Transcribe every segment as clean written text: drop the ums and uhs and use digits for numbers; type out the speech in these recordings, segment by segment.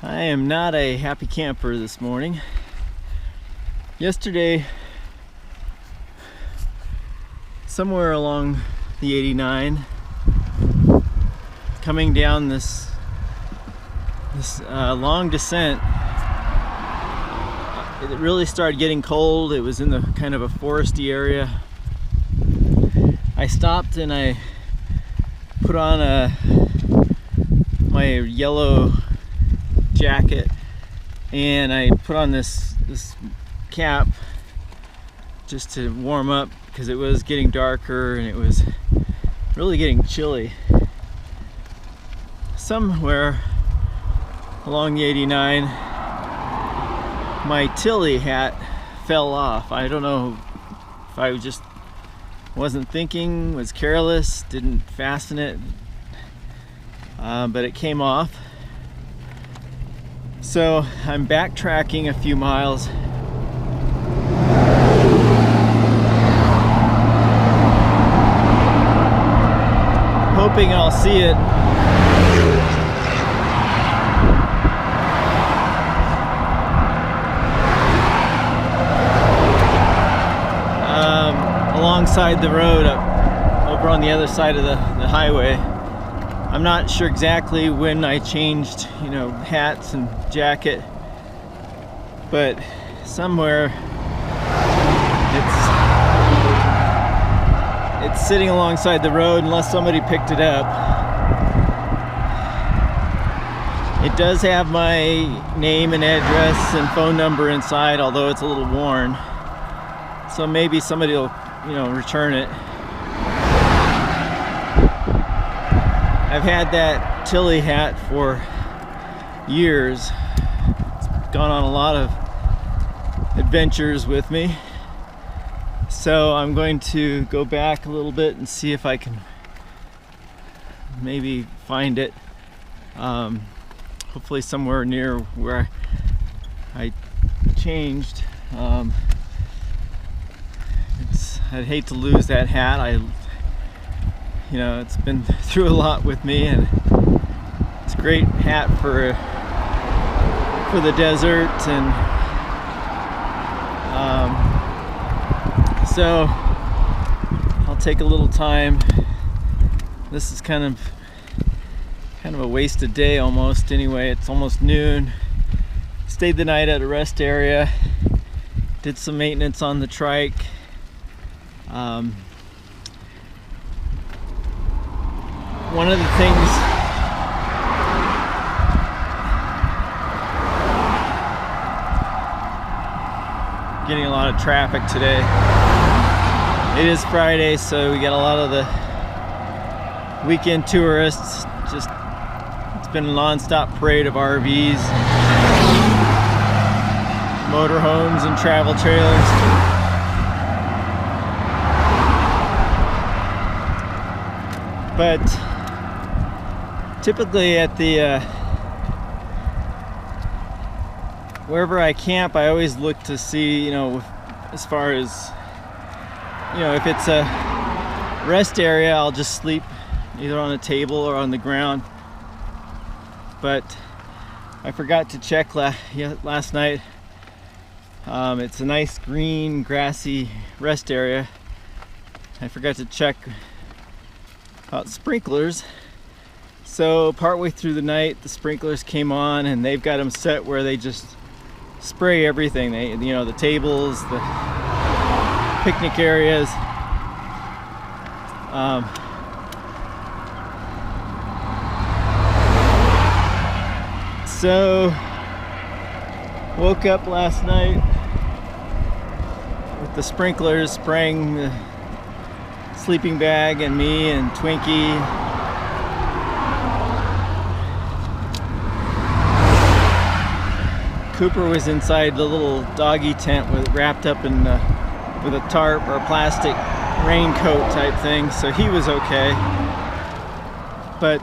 I am not a happy camper this morning. Yesterday, somewhere along the 89, coming down this long descent, it really started getting cold. It was in the kind of a foresty area. I stopped and I put on my yellow jacket, and I put on this cap just to warm up because it was getting darker and it was really getting chilly. Somewhere along the 89, my Tilley hat fell off. I don't know if I just wasn't thinking, was careless, didn't fasten it, but it came off. So I'm backtracking a few miles. Hoping I'll see it. Alongside the road over on the other side of the highway. I'm not sure exactly when I changed, hats and jacket, but somewhere it's sitting alongside the road unless somebody picked it up. It does have my name and address and phone number inside, although it's a little worn. So maybe somebody will, return it. I've had that Tilley hat for years. It's gone on a lot of adventures with me. So I'm going to go back a little bit and see if I can maybe find it. Hopefully somewhere near where I changed. I'd hate to lose that hat. It's been through a lot with me, and it's a great hat for the desert. And so I'll take a little time. This is kind of a wasted day almost. Anyway, it's almost noon. Stayed the night at a rest area. Did some maintenance on the trike. One of the things getting a lot of traffic today. It is Friday, so we got a lot of the weekend tourists. It's been a non-stop parade of RVs, motorhomes, and travel trailers. But typically at the wherever I camp, I always look to see, as far as, if it's a rest area, I'll just sleep either on a table or on the ground. But I forgot to check last night. It's a nice green, grassy rest area. I forgot to check about sprinklers. So partway through the night, the sprinklers came on, and they've got them set where they just spray everything. The tables, the picnic areas. So woke up last night with the sprinklers spraying the sleeping bag and me and Twinkie. Cooper was inside the little doggy tent wrapped up in with a tarp or a plastic raincoat type thing, so he was okay. But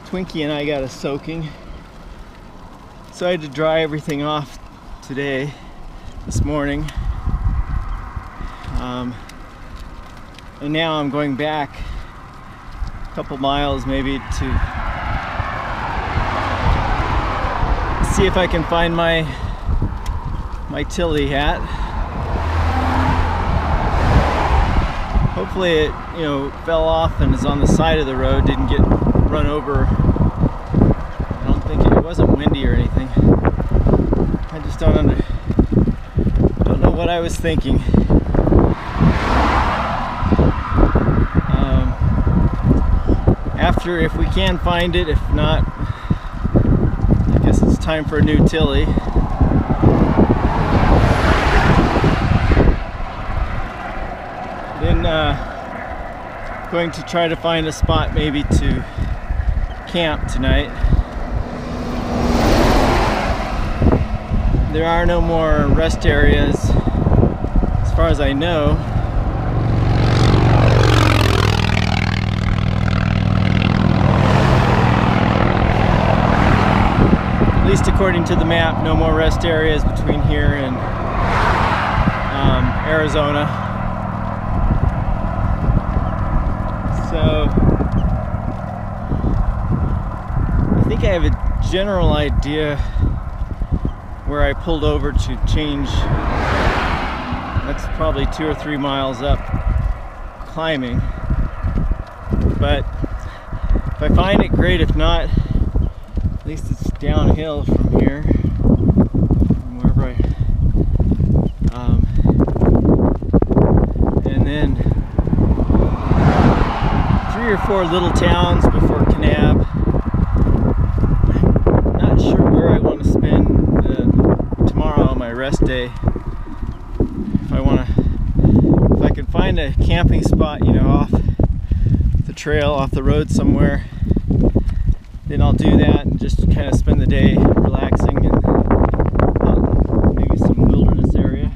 Twinkie and I got a soaking, so I had to dry everything off this morning. And now I'm going back a couple miles maybe to see if I can find my Tilley hat. Hopefully it, fell off and is on the side of the road, didn't get run over. I don't think it wasn't windy or anything. I just don't know what I was thinking. After, if we can find it, if not, I guess it's time for a new Tilley. Then going to try to find a spot maybe to camp tonight. There are no more rest areas as far as I know. At least according to the map, no more rest areas between here and Arizona. So I think I have a general idea where I pulled over to change. That's probably 2 or 3 miles up climbing. But if I find it, great. If not, at least it's downhill from here, from wherever and then 3 or 4 little towns before Kanab. I'm not sure where I want to spend tomorrow on my rest day. If I can find a camping spot, off the trail, off the road somewhere, then I'll do that and just kind of spend the day relaxing in maybe some wilderness area.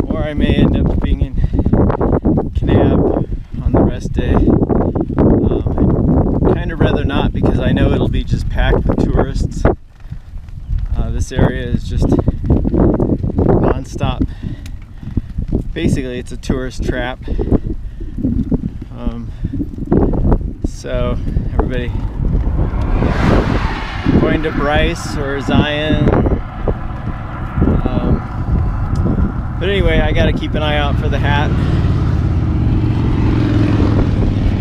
Or I may end up being in Kanab on the rest day. I'd kind of rather not, because I know it'll be just packed with tourists. This area is just non-stop. Basically, it's a tourist trap. So everybody going to Bryce or Zion. But anyway, I got to keep an eye out for the hat.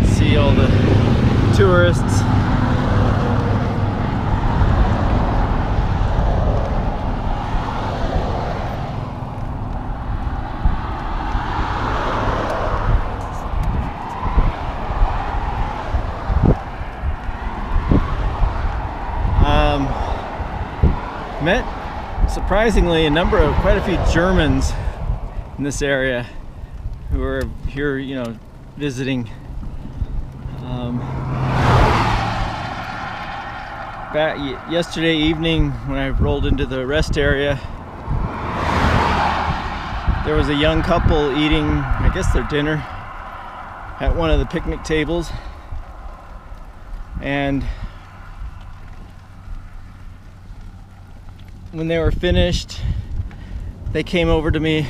See all the tourists. Met, surprisingly, quite a few Germans in this area who are here, visiting. Back yesterday evening, when I rolled into the rest area, there was a young couple eating, I guess, their dinner at one of the picnic tables, and when they were finished, they came over to me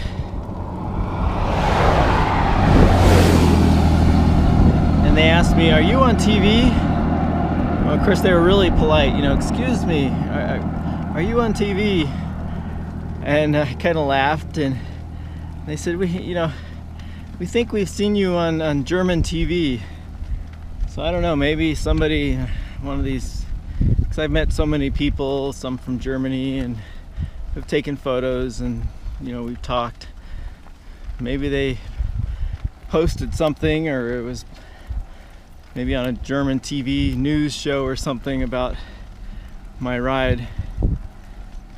and they asked me, "Are you on TV?" Well, of course, they were really polite, "Excuse me, are you on TV?" And I kind of laughed, and they said, "We think we've seen you on German TV." So I don't know, maybe somebody, one of these, because I've met so many people, some from Germany, and we've taken photos, and we've talked. Maybe they posted something, or it was maybe on a German TV news show or something about my ride.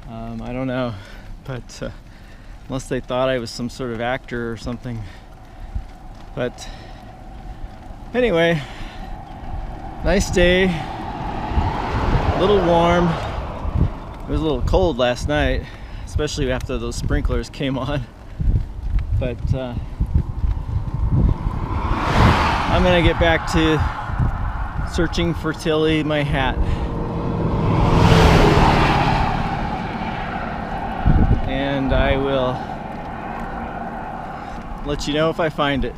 I don't know, but unless they thought I was some sort of actor or something. But anyway, nice day. A little warm. It was a little cold last night, especially after those sprinklers came on. But I'm gonna get back to searching for Tilley, my hat. And I will let you know if I find it.